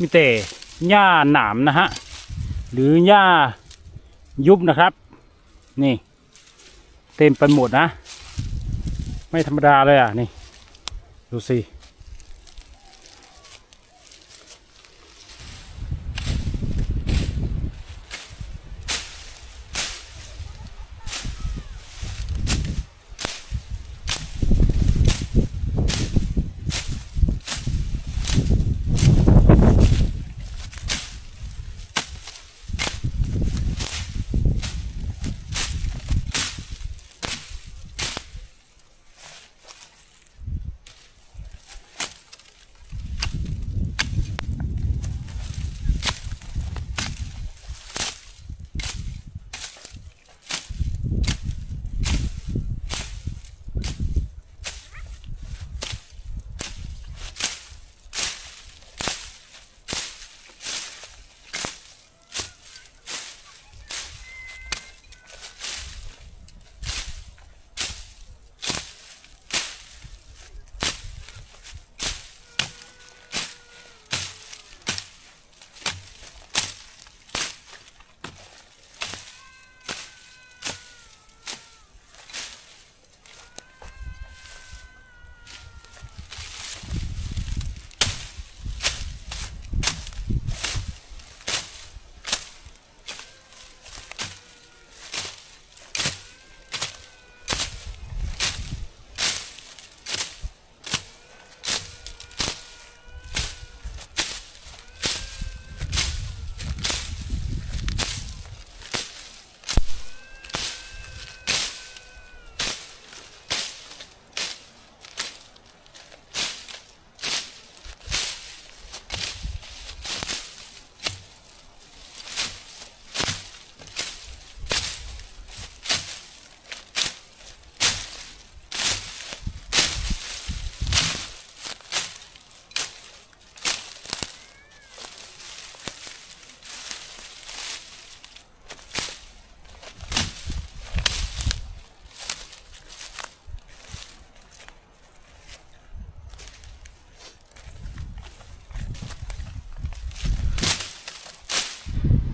มีแต่หญ้าหนามนะฮะหรือหญ้ายุบนะครับนี่เต็มไปหมดนะไม่ธรรมดาเลยอ่ะนี่ดูสิ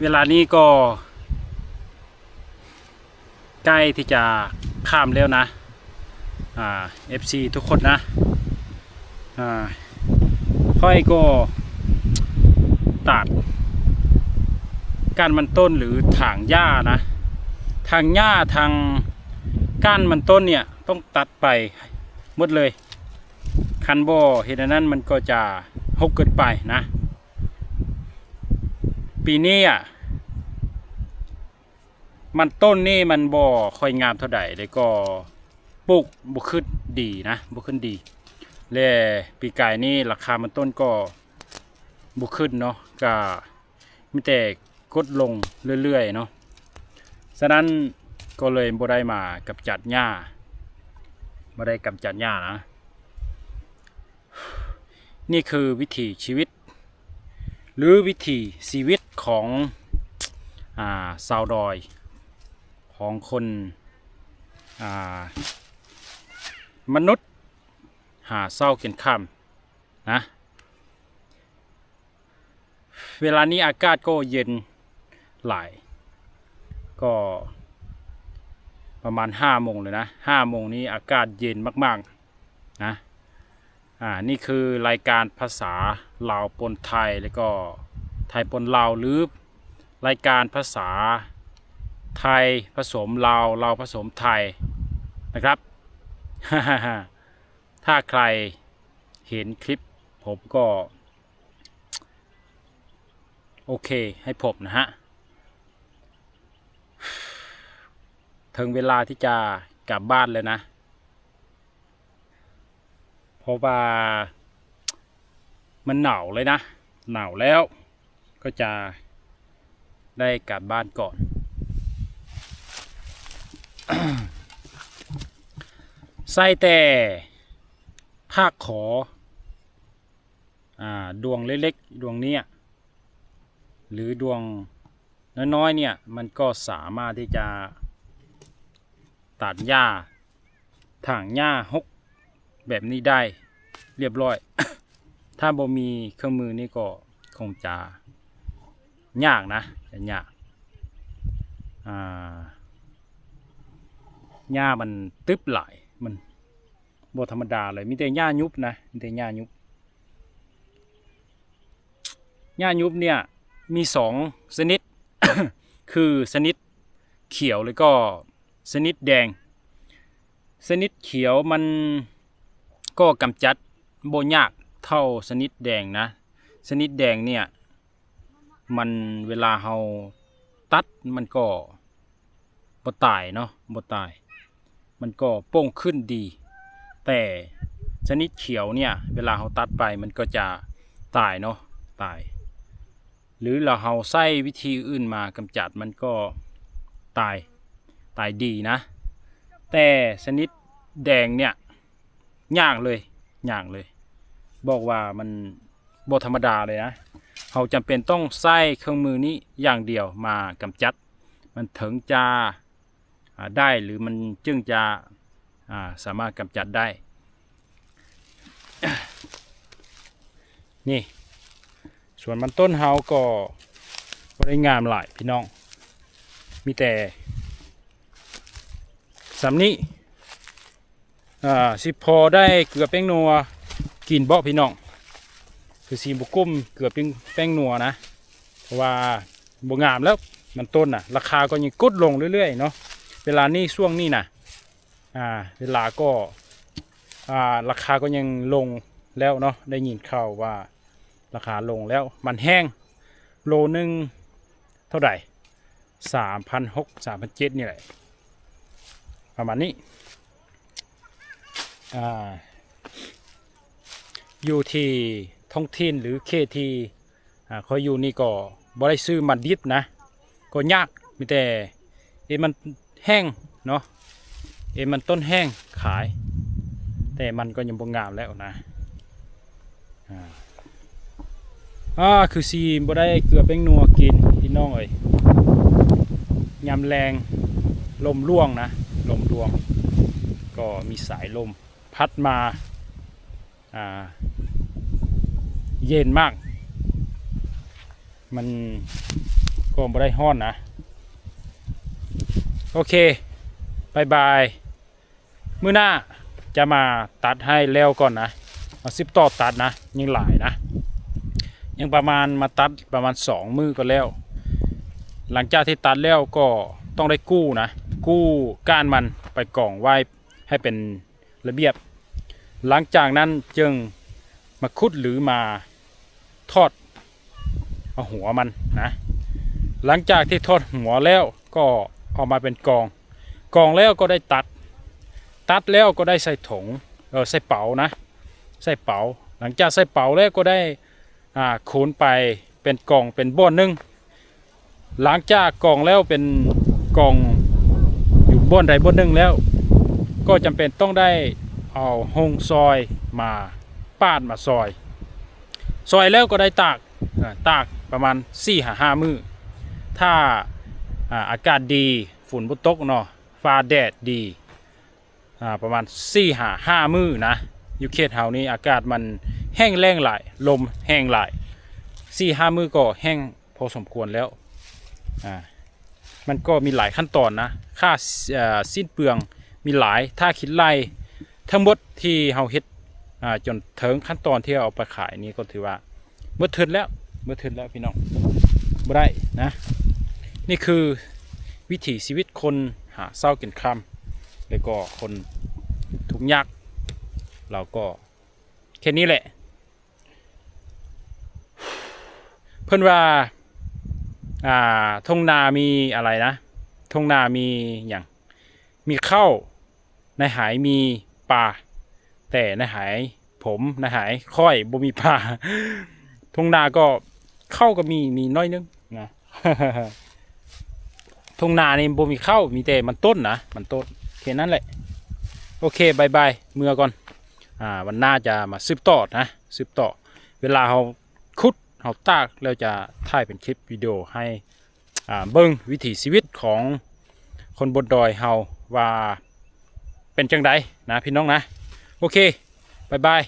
เวลานี้ก็ใกล้ที่จะข้ามแล้วนะFC ทุกคนนะค่อยก็ตัดก้านมันต้นหรือถางหญ้านะทางหญ้าทางก้านมันต้นเนี่ยต้องตัดไปหมดเลยคันบ่เห็นนั้นมันก็จะหกเกินไปนะปีนี้มันต้นนี่มันบ่ค่อยงามเท่าใดแล้วก็ปลูกบ่ขึ้นดีนะบ่ขึ้นดีและปีกายนี้ราคามันต้นก็บ่ขึ้นเนาะก็มีแต่กดลงเรื่อยๆเนาะฉะนั้นก็เลยบ่ได้มากำจัดหญ้าบ่ได้กำจัดหญ้านะนี่คือวิถีชีวิตหรือวิถีชีวิตของชาวดอยของคนมนุษย์หาเช้ากินค่ำนะเวลานี้อากาศก็เย็นหลายก็ประมาณ5 โมงเลยนะ5 โมงนี้อากาศเย็นมากๆนะนี่คือรายการภาษาลาวปนไทยแล้วก็ไทยปนลาวหรือรายการภาษาไทยผสมลาวลาวผสมไทยนะครับ ถ้าใครเห็นคลิปผมก็โอเคให้ผมนะฮะถึงเวลาที่จะกลับบ้านเลยนะเพราะว่ามันหนาวเลยนะหนาวแล้วก็จะได้กลับบ้านก่อน ใส่แต่ภาคขอดวงเล็กๆดวงนี้หรือดวงน้อยๆเนี่ยมันก็สามารถที่จะตัดหญ้าถางหญ้าหกแบบนี้ได้เรียบร้อย ถ้าบ่มีเครื่องมือนี่ก็ คงจะยากนะจะยากหญ้ามันตึบหลายมันบ่ธรรมดาเลยมีแต่หญ้ายุบนะมีแต่หญ้ายุบหญ้ายุบเนี่ยมี2ชนิด คือชนิดเขียวแล้วก็ชนิดแดงชนิดเขียวมันก็กำจัดบ่ยากเท่าชนิดแดงนะชนิดแดงเนี่ยมันเวลาเราตัดมันก็บ่ตายเนาะบ่ตายมันก็โป่งขึ้นดีแต่ชนิดเขียวเนี่ยเวลาเราตัดไปมันก็จะตายเนาะตายหรือเราใช้วิธีอื่นมากำจัดมันก็ตายดีนะแต่ชนิดแดงเนี่ยยากเลยบอกว่ามันบ่ธรรมดาเลยนะเราจำเป็นต้องใช้เครื่องมือนี้อย่างเดียวมากำจัดมันถึงจะได้หรือมันจึงจะสามารถกำจัดได้ นี่ส่วนมันต้นเฮาก็บ่ได้งามหลายพี่น้องมีแต่สำนี้สิพอได้เกลือแป้งนัวกินบ่พี่น้องคือสีบุกุ้มเกลือแป้งนัวนะเพราะว่าบ่งามแล้วมันต้นราคาก็ยังกดลงเรื่อยๆเนาะเวลานี้ช่วงนี้นะเวลาก็ราคาก็ยังลงแล้วเนาะได้ยินข่าวว่าราคาลงแล้วมันแห้งโลนึงเท่าไหร่3,600 3,700นี่แหละประมาณนี้อยู่ที่ท้องถิ่นหรือเขตที่เขาอยู่นี่ก็บ่ได้ซื้อมันดิบนะก็ยากมีแต่มันแห้งเนาะมันต้นแห้งขายแต่มันก็ยังบ่งามแล้วนะคือซีบ่ได้เกลือแป้งนัวกินพี่น้องเอ้ยยามแรงลมร่วงนะลมร่วงก็มีสายลมพัดมาเย็นมากมันก็บ่ได้ฮ้อนนะโอเคบายบายมื้อหน้าจะมาตัดให้แล้วก่อนนะมา10ต่อตัดนะยังหลายนะยังประมาณมาตัดประมาณ2มื้อก็แล้วหลังจากที่ตัดแล้วก็ต้องได้กู้นะกู้ก้านมันไปกองไว้ให้เป็นระเบียบหลังจากนั้นจึงมาขุดหรือมาทอดเอาหัวมันนะหลังจากที่ทอดหัวแล้วก็ออกมาเป็นกองแล้วก็ได้ตัดแล้วก็ได้ใส่ถุงใส่เป๋านะใส่เป๋าหลังจากใส่เป๋าแล้วก็ได้ขูดไปเป็นกองเป็นบ้อนนึงหลังจากกองแล้วเป็นกองอยู่บ้อนใดบ้อนนึงแล้วก็จำเป็นต้องได้เอาหงซอยมาปาดมาซอยแล้วก็ได้ตากประมาณ4-5 มื้อถ้าอากาศดีฝนบ่ตกเนาะฟ้าแดดดีประมาณ4-5 มื้อนะอยู่เขตเฮานี้อากาศมันแห้งแล้งหลายลมแห้งหลาย4-5 มื้อก็แห้งพอสมควรแล้วมันก็มีหลายขั้นตอนนะค่าสิ้นเปลืองมีหลายถ้าคิดไล่ทั้งหมดที่เฮาเฮ็ดจนถึงขั้นตอนที่เอาไปขายนี้ก็ถือว่าเมื่อถึงแล้วพี่น้องบ่ได้นะนี่คือวิถีชีวิตคนหาเช้ากินค่ำแล้วก็คนทุกข์ยากเราก็แค่นี้แหละเพิ่นว่าทุ่งนามีอะไรนะทุ่งนามีอย่างมีข้าวในหายมีปลาแต่ในหายผมในหายค่อยบ่มีปลาทุ่งนาก็ข้าวก็มีน้อยนึงนะ ทุ่งนานี่บ่มีข้าวมีแต่มันต้นนะมันต้นแค่นั้นแหละโอเคบายบายเมื่อก่อนวันหน้าจะมาสืบต่อนะสืบต่อเวลาเราขุดเราตากแล้วจะถ่ายเป็นคลิปวิดีโอให้เบิ่งวิถีชีวิตของคนบนดอยเฮาว่าเป็นจังไดนะพี่น้องนะโอเคบายบาย